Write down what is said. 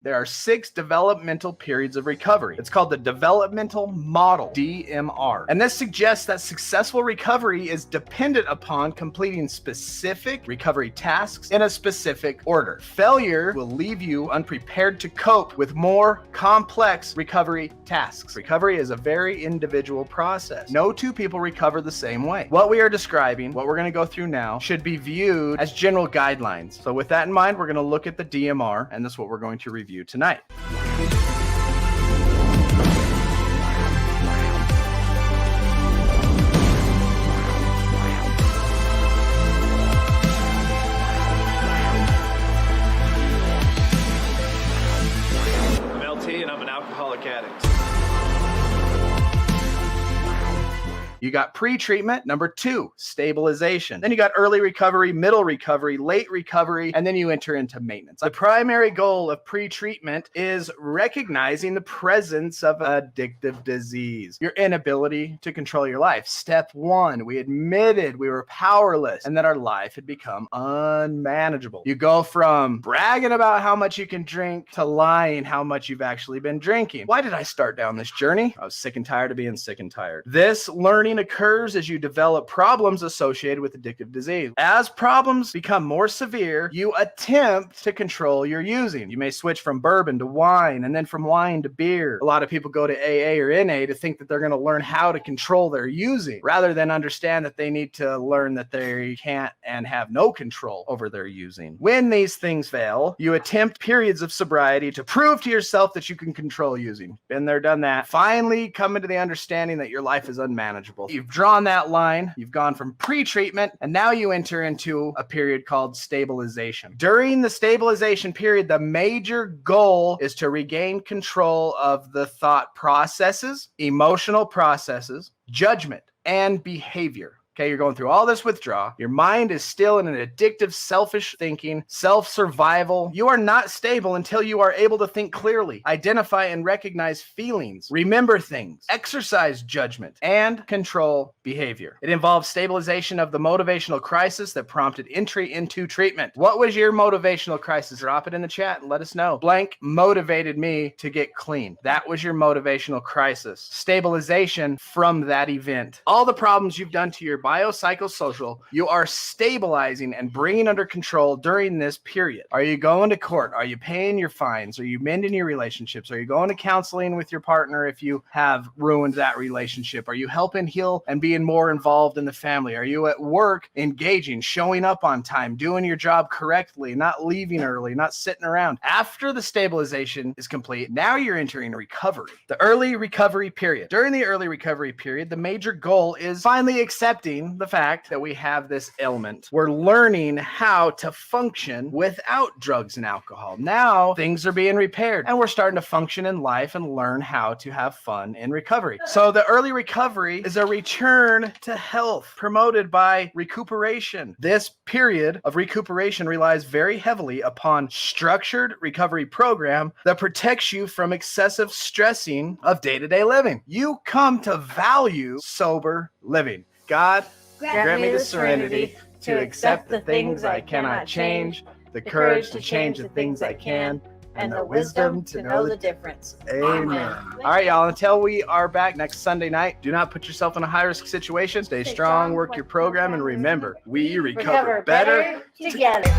There are 6 developmental periods of recovery. It's called the developmental model, DMR. And this suggests that successful recovery is dependent upon completing specific recovery tasks in a specific order. Failure will leave you unprepared to cope with more complex recovery tasks. Recovery is a very individual process. No two people recover the same way. What we are describing, what we're going to go through now, should be viewed as general guidelines. So with that in mind, we're going to look at the DMR, and that's what we're going to review tonight. I'm LT and I'm an alcoholic addict. You got pre-treatment. Number 2, stabilization. Then you got early recovery, middle recovery, late recovery, and then you enter into maintenance. The primary goal of pre-treatment is recognizing the presence of addictive disease, your inability to control your life. Step 1, we admitted we were powerless and that our life had become unmanageable. You go from bragging about how much you can drink to lying how much you've actually been drinking. Why did I start down this journey? I was sick and tired of being sick and tired. This learning occurs as you develop problems associated with addictive disease. As problems become more severe, you attempt to control your using. You may switch from bourbon to wine, and then from wine to beer. A lot of people go to AA or NA to think that they're going to learn how to control their using, rather than understand that they need to learn that they can't and have no control over their using. When these things fail, you attempt periods of sobriety to prove to yourself that you can control using. Been there, done that. Finally coming to the understanding that your life is unmanageable. You've drawn that line, you've gone from pre-treatment, and now you enter into a period called stabilization. During the stabilization period, the major goal is to regain control of the thought processes, emotional processes, judgment, and behavior. Okay, you're going through all this withdrawal. Your mind is still in an addictive, selfish thinking, self-survival. You are not stable until you are able to think clearly, identify and recognize feelings, remember things, exercise judgment, and control behavior. It involves stabilization of the motivational crisis that prompted entry into treatment. What was your motivational crisis? Drop it in the chat and let us know. Blank motivated me to get clean. That was your motivational crisis. Stabilization from that event. All the problems you've done to your biopsychosocial, you are stabilizing and bringing under control during this period. Are you going to court? Are you paying your fines? Are you mending your relationships? Are you going to counseling with your partner if you have ruined that relationship? Are you helping heal and being more involved in the family? Are you at work engaging, showing up on time, doing your job correctly, not leaving early, not sitting around? After the stabilization is complete, now you're entering recovery, the early recovery period. During the early recovery period, the major goal is finally accepting the fact that we have this ailment. We're learning how to function without drugs and alcohol. Now things are being repaired and we're starting to function in life and learn how to have fun in recovery. So the early recovery is a return to health promoted by recuperation. This period of recuperation relies very heavily upon structured recovery program that protects you from excessive stressing of day-to-day living. You come to value sober living. God, grant me the serenity to accept the things I cannot change, the courage to change the things I can, and the wisdom to know the difference. Amen. All right, y'all, until we are back next Sunday night, do not put yourself in a high-risk situation. Stay strong, work your program, and remember, we recover better together.